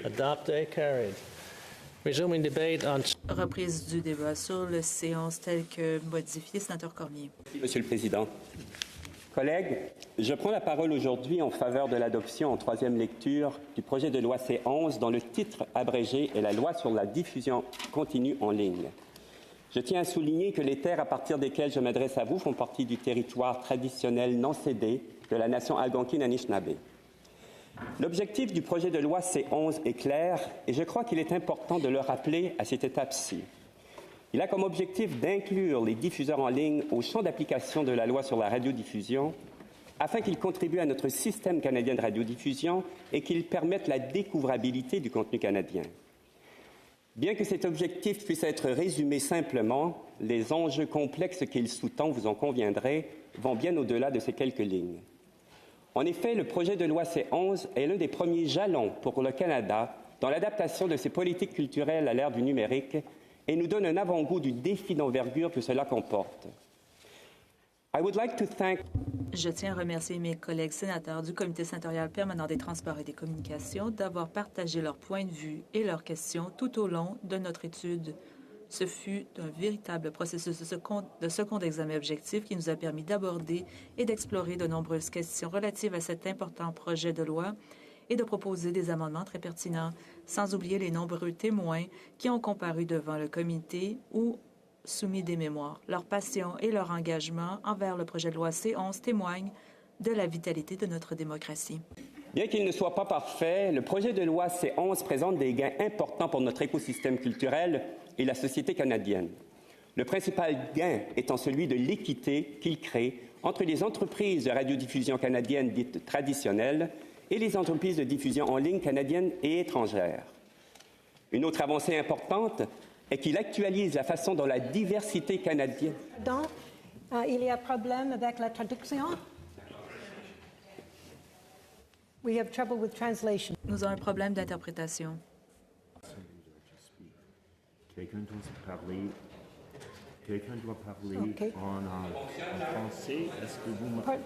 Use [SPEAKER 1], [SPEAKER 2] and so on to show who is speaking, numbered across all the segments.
[SPEAKER 1] Adopted. Carried. Resuming debate on...
[SPEAKER 2] Reprise du débat sur le C11 tel que modifié. Sénateur Cormier.
[SPEAKER 3] Merci, Monsieur le Président. Collègues, je prends la parole aujourd'hui en faveur de l'adoption en troisième lecture du projet de loi C11 dont le titre abrégé est la loi sur la diffusion continue en ligne. Je tiens à souligner que les terres à partir desquelles je m'adresse à vous font partie du territoire traditionnel non cédé de la nation Algonquine-Anishinaabe. L'objectif du projet de loi C11 est clair et je crois qu'il est important de le rappeler à cette étape-ci. Il a comme objectif d'inclure les diffuseurs en ligne au champ d'application de la loi sur la radiodiffusion afin qu'ils contribuent à notre système canadien de radiodiffusion et qu'ils permettent la découvrabilité du contenu canadien. Bien que cet objectif puisse être résumé simplement, les enjeux complexes qu'il sous-tend, vous en conviendrez, vont bien au-delà de ces quelques lignes. En effet, le projet de loi C11 est l'un des premiers jalons pour le Canada dans l'adaptation de ses politiques culturelles à l'ère du numérique et nous donne un avant-goût du défi d'envergure que cela comporte.
[SPEAKER 2] Je tiens à remercier mes collègues sénateurs du Comité sénatorial permanent des transports et des communications d'avoir partagé leurs points de vue et leurs questions tout au long de notre étude. Ce fut un véritable processus de second examen objectif qui nous a permis d'aborder et d'explorer de nombreuses questions relatives à cet important projet de loi et de proposer des amendements très pertinents, sans oublier les nombreux témoins qui ont comparu devant le comité ou soumis des mémoires. Leur passion et leur engagement envers le projet de loi C11 témoignent de la vitalité de notre démocratie.
[SPEAKER 3] Bien qu'il ne soit pas parfait, le projet de loi C11 présente des gains importants pour notre écosystème culturel et la société canadienne. Le principal gain étant celui de l'équité qu'il crée entre les entreprises de radiodiffusion canadiennes dites traditionnelles et les entreprises de diffusion en ligne canadiennes et étrangères. Une autre avancée importante est qu'il actualise la façon dont la diversité canadienne...
[SPEAKER 4] il y a problème avec la traduction. We have trouble with translation.
[SPEAKER 2] Nous avons un problème d'interprétation.
[SPEAKER 5] Quelqu'un doit parler
[SPEAKER 4] Okay.
[SPEAKER 5] en français.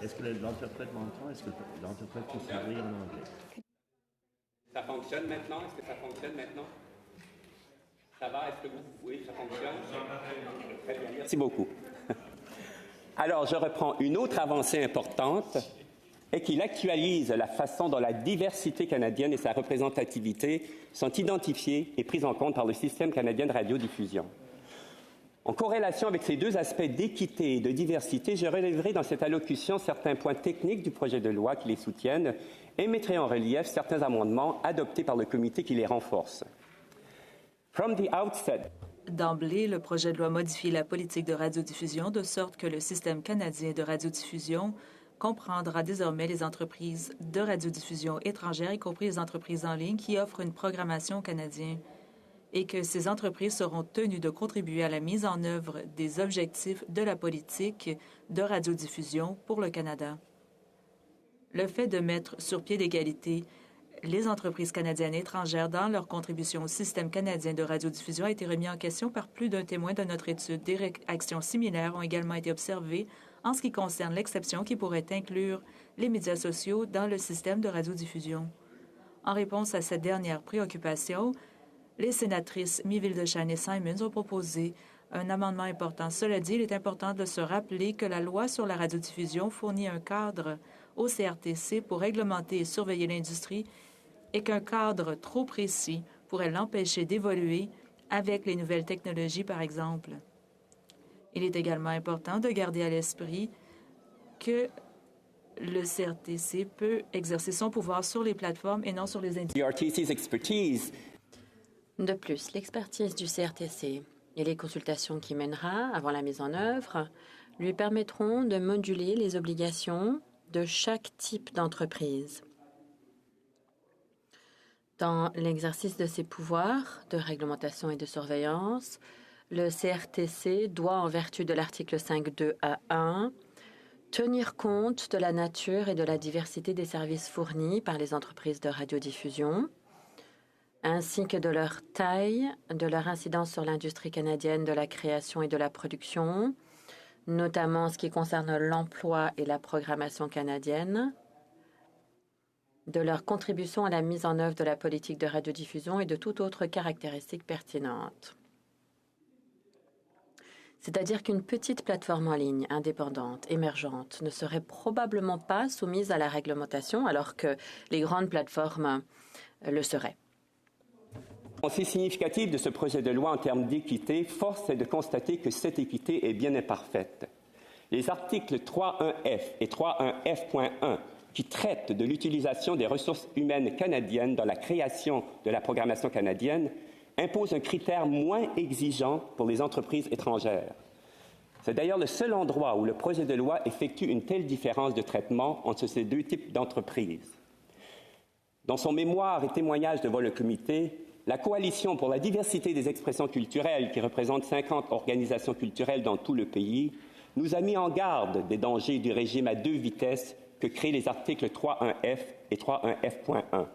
[SPEAKER 5] Est-ce que l'interprète m'entend? Est-ce que l'interprète peut parler en anglais?
[SPEAKER 3] Ça fonctionne maintenant? Est-ce que ça fonctionne maintenant? Ça va? Est-ce que oui, ça fonctionne? Très bien, merci beaucoup. Alors, je reprends une autre avancée importante est qu'il actualise la façon dont la diversité canadienne et sa représentativité sont identifiées et prises en compte par le système canadien de radiodiffusion. En corrélation avec ces deux aspects d'équité et de diversité, je relèverai dans cette allocution certains points techniques du projet de loi qui les soutiennent et mettrai en relief certains amendements adoptés par le comité qui les renforcent. From the outset,
[SPEAKER 2] D'emblée, le projet de loi modifie la politique de radiodiffusion de sorte que le système canadien de radiodiffusion comprendra désormais les entreprises de radiodiffusion étrangères, y compris les entreprises en ligne qui offrent une programmation aux Canadiens, et que ces entreprises seront tenues de contribuer à la mise en œuvre des objectifs de la politique de radiodiffusion pour le Canada. Le fait de mettre sur pied d'égalité les entreprises canadiennes et étrangères dans leur contribution au système canadien de radiodiffusion a été remis en question par plus d'un témoin de notre étude. Des réactions similaires ont également été observées en ce qui concerne l'exception qui pourrait inclure les médias sociaux dans le système de radiodiffusion. En réponse à cette dernière préoccupation, les sénatrices Miville-Deschênes et Simons ont proposé un amendement important. Cela dit, il est important de se rappeler que la loi sur la radiodiffusion fournit un cadre au CRTC pour réglementer et surveiller l'industrie et qu'un cadre trop précis pourrait l'empêcher d'évoluer avec les nouvelles technologies, par exemple. Il est également important de garder à l'esprit que le CRTC peut exercer son pouvoir sur les plateformes et non sur les individus.
[SPEAKER 6] De plus, l'expertise du CRTC et les consultations qu'il mènera avant la mise en œuvre lui permettront de moduler les obligations de chaque type d'entreprise. Dans l'exercice de ses pouvoirs de réglementation et de surveillance, le CRTC doit, en vertu de l'article 5.2a1, tenir compte de la nature et de la diversité des services fournis par les entreprises de radiodiffusion, ainsi que de leur taille, de leur incidence sur l'industrie canadienne de la création et de la production, notamment en ce qui concerne l'emploi et la programmation canadienne, de leur contribution à la mise en œuvre de la politique de radiodiffusion et de toute autre caractéristique pertinente. C'est-à-dire qu'une petite plateforme en ligne, indépendante, émergente, ne serait probablement pas soumise à la réglementation, alors que les grandes plateformes le seraient.
[SPEAKER 3] Assez significatif de ce projet de loi en termes d'équité, force est de constater que cette équité est bien imparfaite. Les articles 3.1f et 3.1f.1, qui traitent de l'utilisation des ressources humaines canadiennes dans la création de la programmation canadienne, impose un critère moins exigeant pour les entreprises étrangères. C'est d'ailleurs le seul endroit où le projet de loi effectue une telle différence de traitement entre ces deux types d'entreprises. Dans son mémoire et témoignage devant le comité, la Coalition pour la diversité des expressions culturelles, qui représente 50 organisations culturelles dans tout le pays, nous a mis en garde des dangers du régime à deux vitesses que créent les articles 3.1f et 3.1f.1.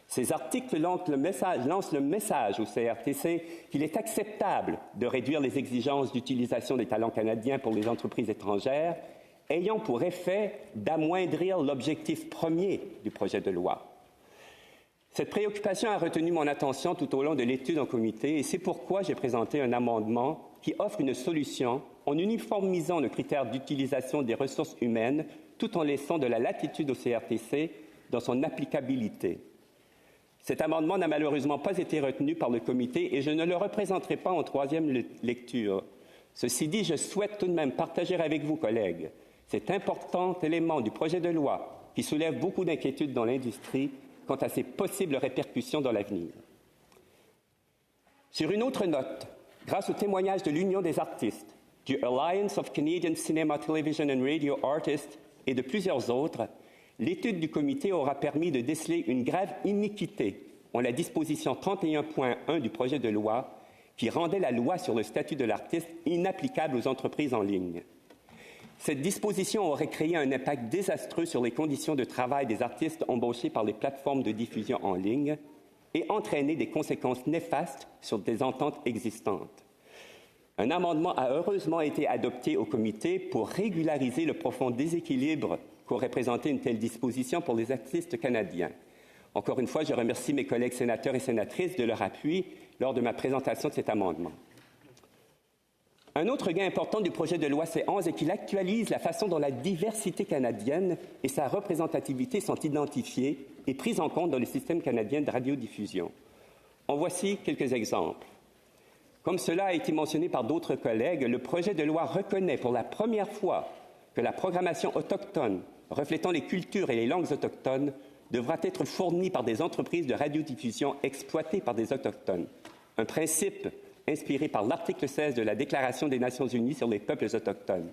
[SPEAKER 3] Ces articles lancent le message au CRTC qu'il est acceptable de réduire les exigences d'utilisation des talents canadiens pour les entreprises étrangères, ayant pour effet d'amoindrir l'objectif premier du projet de loi. Cette préoccupation a retenu mon attention tout au long de l'étude en comité et c'est pourquoi j'ai présenté un amendement qui offre une solution en uniformisant le critère d'utilisation des ressources humaines tout en laissant de la latitude au CRTC dans son applicabilité. Cet amendement n'a malheureusement pas été retenu par le comité et je ne le représenterai pas en troisième lecture. Ceci dit, je souhaite tout de même partager avec vous, collègues, cet important élément du projet de loi qui soulève beaucoup d'inquiétudes dans l'industrie quant à ses possibles répercussions dans l'avenir. Sur une autre note, grâce au témoignage de l'Union des artistes, du Alliance of Canadian Cinema, Television and Radio Artists et de plusieurs autres, l'étude du comité aura permis de déceler une grave iniquité en la disposition 31.1 du projet de loi qui rendait la loi sur le statut de l'artiste inapplicable aux entreprises en ligne. Cette disposition aurait créé un impact désastreux sur les conditions de travail des artistes embauchés par les plateformes de diffusion en ligne et entraîné des conséquences néfastes sur des ententes existantes. Un amendement a heureusement été adopté au comité pour régulariser le profond déséquilibre qu'aurait présenté une telle disposition pour les artistes canadiens. Encore une fois, je remercie mes collègues sénateurs et sénatrices de leur appui lors de ma présentation de cet amendement. Un autre gain important du projet de loi C11 est qu'il actualise la façon dont la diversité canadienne et sa représentativité sont identifiées et prises en compte dans le système canadien de radiodiffusion. En voici quelques exemples. Comme cela a été mentionné par d'autres collègues, le projet de loi reconnaît pour la première fois que la programmation autochtone reflétant les cultures et les langues autochtones devra être fournie par des entreprises de radiodiffusion exploitées par des Autochtones. Un principe inspiré par l'article 16 de la Déclaration des Nations unies sur les peuples autochtones.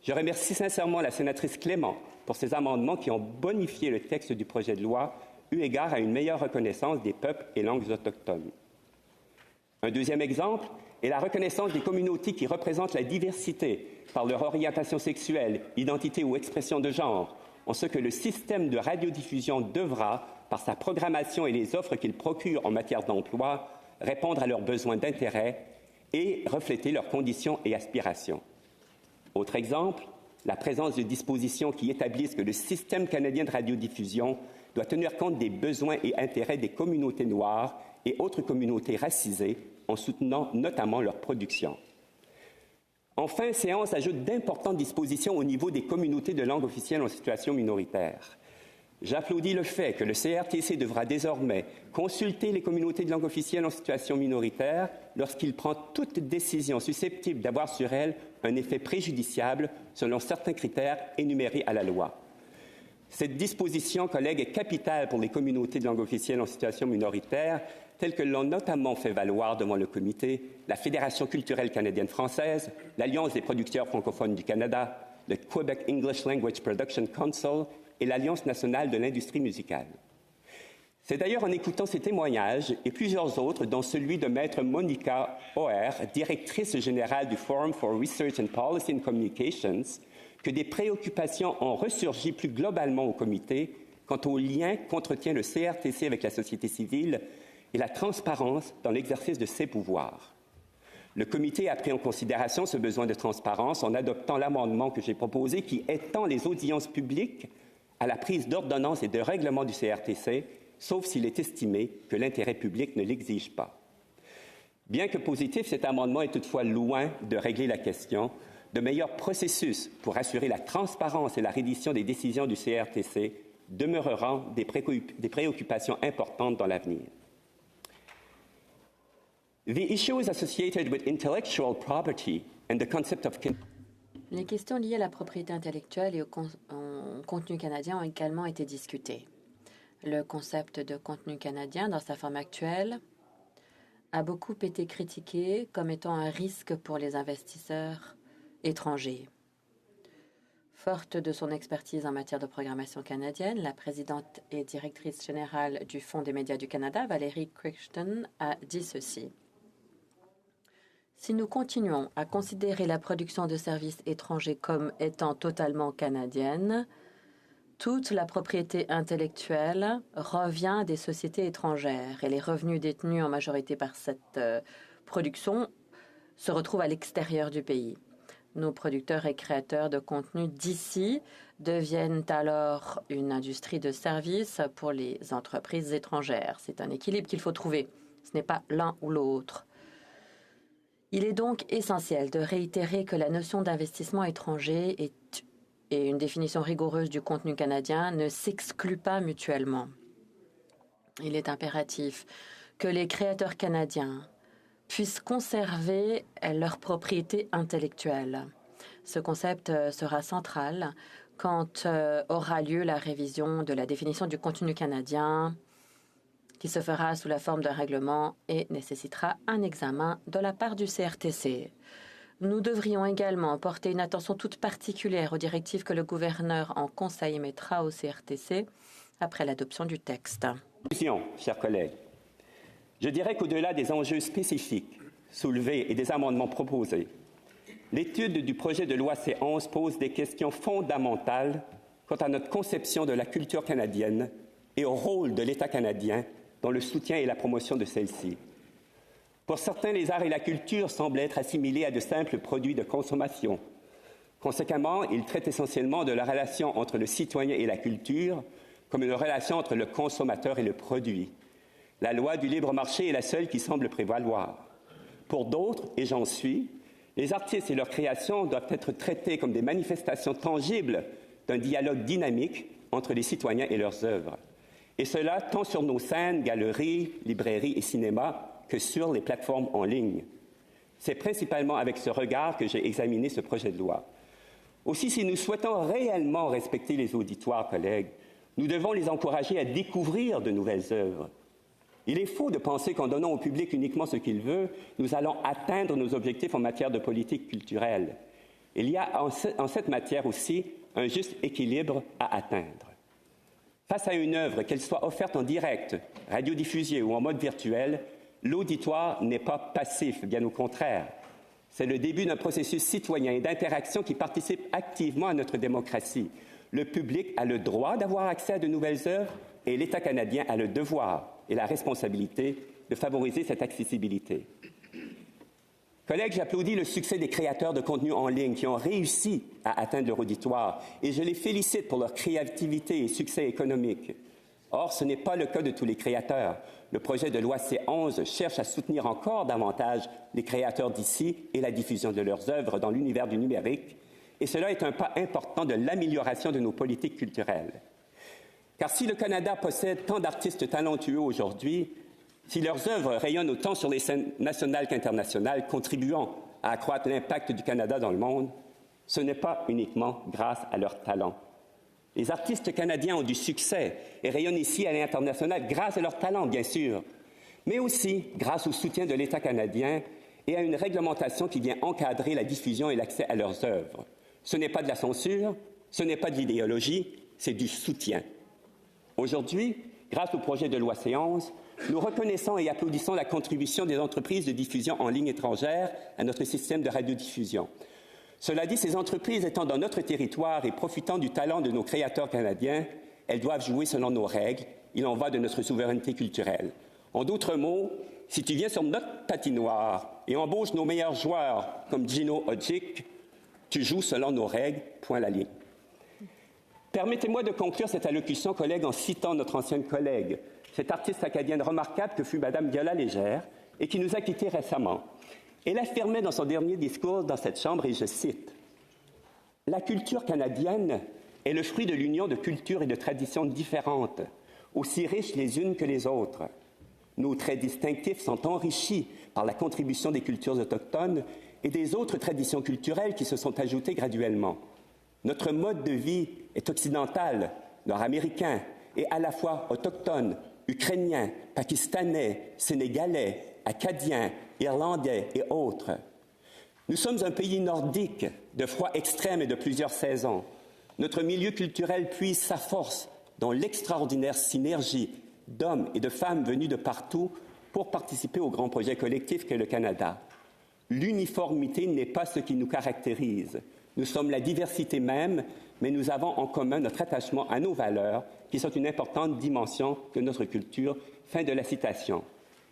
[SPEAKER 3] Je remercie sincèrement la sénatrice Clément pour ces amendements qui ont bonifié le texte du projet de loi eu égard à une meilleure reconnaissance des peuples et langues autochtones. Un deuxième exemple est la reconnaissance des communautés qui représentent la diversité par leur orientation sexuelle, identité ou expression de genre, en ce que le système de radiodiffusion devra, par sa programmation et les offres qu'il procure en matière d'emploi, répondre à leurs besoins d'intérêt et refléter leurs conditions et aspirations. Autre exemple, la présence de dispositions qui établissent que le système canadien de radiodiffusion doit tenir compte des besoins et intérêts des communautés noires et autres communautés racisées en soutenant notamment leur production. Enfin, C11 ajoute d'importantes dispositions au niveau des communautés de langue officielle en situation minoritaire. J'applaudis le fait que le CRTC devra désormais consulter les communautés de langue officielle en situation minoritaire lorsqu'il prend toute décision susceptible d'avoir sur elles un effet préjudiciable selon certains critères énumérés à la loi. Cette disposition, collègues, est capitale pour les communautés de langue officielle en situation minoritaire, telles que l'ont notamment fait valoir devant le comité la Fédération culturelle canadienne-française, l'Alliance des producteurs francophones du Canada, le Quebec English Language Production Council et l'Alliance nationale de l'industrie musicale. C'est d'ailleurs en écoutant ces témoignages et plusieurs autres, dont celui de Maître Monica Oer, directrice générale du Forum for Research and Policy in Communications, que des préoccupations ont ressurgi plus globalement au comité quant au lien qu'entretient le CRTC avec la société civile et la transparence dans l'exercice de ses pouvoirs. Le comité a pris en considération ce besoin de transparence en adoptant l'amendement que j'ai proposé qui étend les audiences publiques à la prise d'ordonnances et de règlements du CRTC, sauf s'il est estimé que l'intérêt public ne l'exige pas. Bien que positif, cet amendement est toutefois loin de régler la question. De meilleurs processus pour assurer la transparence et la reddition des décisions du CRTC demeureront des préoccupations importantes dans l'avenir. The issues associated with intellectual property and the concept of
[SPEAKER 6] Les questions liées à la propriété intellectuelle et au contenu canadien ont également été discutées. Le concept de contenu canadien, dans sa forme actuelle, a beaucoup été critiqué comme étant un risque pour les investisseurs étrangers. Forte de son expertise en matière de programmation canadienne, la présidente et directrice générale du Fonds des médias du Canada, Valérie Crichton, a dit ceci. Si nous continuons à considérer la production de services étrangers comme étant totalement canadienne, toute la propriété intellectuelle revient des sociétés étrangères et les revenus détenus en majorité par cette production se retrouvent à l'extérieur du pays. Nos producteurs et créateurs de contenu d'ici deviennent alors une industrie de services pour les entreprises étrangères. C'est un équilibre qu'il faut trouver. Ce n'est pas l'un ou l'autre. Il est donc essentiel de réitérer que la notion d'investissement étranger et une définition rigoureuse du contenu canadien ne s'excluent pas mutuellement. Il est impératif que les créateurs canadiens puissent conserver leur propriété intellectuelle. Ce concept sera central quand aura lieu la révision de la définition du contenu canadien qui se fera sous la forme d'un règlement et nécessitera un examen de la part du CRTC. Nous devrions également porter une attention toute particulière aux directives que le gouverneur en conseil émettra au CRTC après l'adoption du texte.
[SPEAKER 3] Chers collègues, je dirais qu'au-delà des enjeux spécifiques soulevés et des amendements proposés, l'étude du projet de loi C11 pose des questions fondamentales quant à notre conception de la culture canadienne et au rôle de l'État canadien dans le soutien et la promotion de celle-ci. Pour certains, les arts et la culture semblent être assimilés à de simples produits de consommation. Conséquemment, ils traitent essentiellement de la relation entre le citoyen et la culture comme une relation entre le consommateur et le produit. La loi du libre marché est la seule qui semble prévaloir. Pour d'autres, et j'en suis, les artistes et leurs créations doivent être traités comme des manifestations tangibles d'un dialogue dynamique entre les citoyens et leurs œuvres. Et cela tant sur nos scènes, galeries, librairies et cinémas que sur les plateformes en ligne. C'est principalement avec ce regard que j'ai examiné ce projet de loi. Aussi, si nous souhaitons réellement respecter les auditoires, collègues, nous devons les encourager à découvrir de nouvelles œuvres. Il est faux de penser qu'en donnant au public uniquement ce qu'il veut, nous allons atteindre nos objectifs en matière de politique culturelle. Il y a en cette matière aussi un juste équilibre à atteindre. Face à une œuvre, qu'elle soit offerte en direct, radiodiffusée ou en mode virtuel, l'auditoire n'est pas passif, bien au contraire. C'est le début d'un processus citoyen et d'interaction qui participe activement à notre démocratie. Le public a le droit d'avoir accès à de nouvelles œuvres et l'État canadien a le devoir et la responsabilité de favoriser cette accessibilité. Collègues, j'applaudis le succès des créateurs de contenu en ligne qui ont réussi à atteindre leur auditoire et je les félicite pour leur créativité et succès économique. Or, ce n'est pas le cas de tous les créateurs. Le projet de loi C11 cherche à soutenir encore davantage les créateurs d'ici et la diffusion de leurs œuvres dans l'univers du numérique, et cela est un pas important de l'amélioration de nos politiques culturelles. Car si le Canada possède tant d'artistes talentueux aujourd'hui, si leurs œuvres rayonnent autant sur les scènes nationales qu'internationales, contribuant à accroître l'impact du Canada dans le monde, ce n'est pas uniquement grâce à leur talent. Les artistes canadiens ont du succès et rayonnent ici à l'international grâce à leur talent, bien sûr, mais aussi grâce au soutien de l'État canadien et à une réglementation qui vient encadrer la diffusion et l'accès à leurs œuvres. Ce n'est pas de la censure, ce n'est pas de l'idéologie, c'est du soutien. Aujourd'hui, grâce au projet de loi C11, nous reconnaissons et applaudissons la contribution des entreprises de diffusion en ligne étrangères à notre système de radiodiffusion. Cela dit, ces entreprises étant dans notre territoire et profitant du talent de nos créateurs canadiens, elles doivent jouer selon nos règles. Il en va de notre souveraineté culturelle. En d'autres mots, si tu viens sur notre patinoire et embauches nos meilleurs joueurs comme Gino Odjic, tu joues selon nos règles, point la ligne. Permettez-moi de conclure cette allocution, collègue, en citant notre ancienne collègue, cette artiste acadienne remarquable que fut Mme Viola Légère et qui nous a quittés récemment. Elle affirmait dans son dernier discours dans cette Chambre, et je cite, « La culture canadienne est le fruit de l'union de cultures et de traditions différentes, aussi riches les unes que les autres. Nos traits distinctifs sont enrichis par la contribution des cultures autochtones et des autres traditions culturelles qui se sont ajoutées graduellement. Notre mode de vie est occidental, nord-américain, et à la fois autochtone, ukrainien, pakistanais, sénégalais, acadien, irlandais et autres. Nous sommes un pays nordique, de froid extrême et de plusieurs saisons. Notre milieu culturel puise sa force dans l'extraordinaire synergie d'hommes et de femmes venus de partout pour participer au grand projet collectif qu'est le Canada. L'uniformité n'est pas ce qui nous caractérise. Nous sommes la diversité même, mais nous avons en commun notre attachement à nos valeurs, qui sont une importante dimension de notre culture. » Fin de la citation.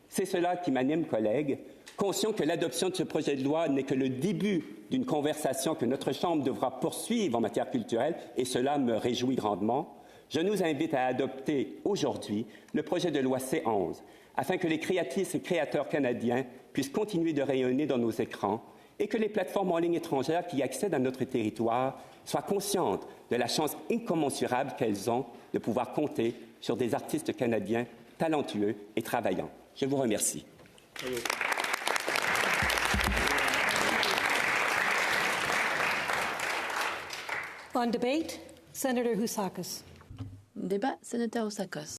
[SPEAKER 3] C'est cela qui m'anime, collègues, conscient que l'adoption de ce projet de loi n'est que le début d'une conversation que notre Chambre devra poursuivre en matière culturelle, et cela me réjouit grandement. Je nous invite à adopter aujourd'hui le projet de loi C11, afin que les créatrices et créateurs canadiens puissent continuer de rayonner dans nos écrans et que les plateformes en ligne étrangères qui accèdent à notre territoire soient conscientes de la chance incommensurable qu'elles ont de pouvoir compter sur des artistes canadiens talentueux et travaillants. Je vous remercie.
[SPEAKER 4] On debate, Senator Housakos.
[SPEAKER 6] Débat, sénateur Housakos.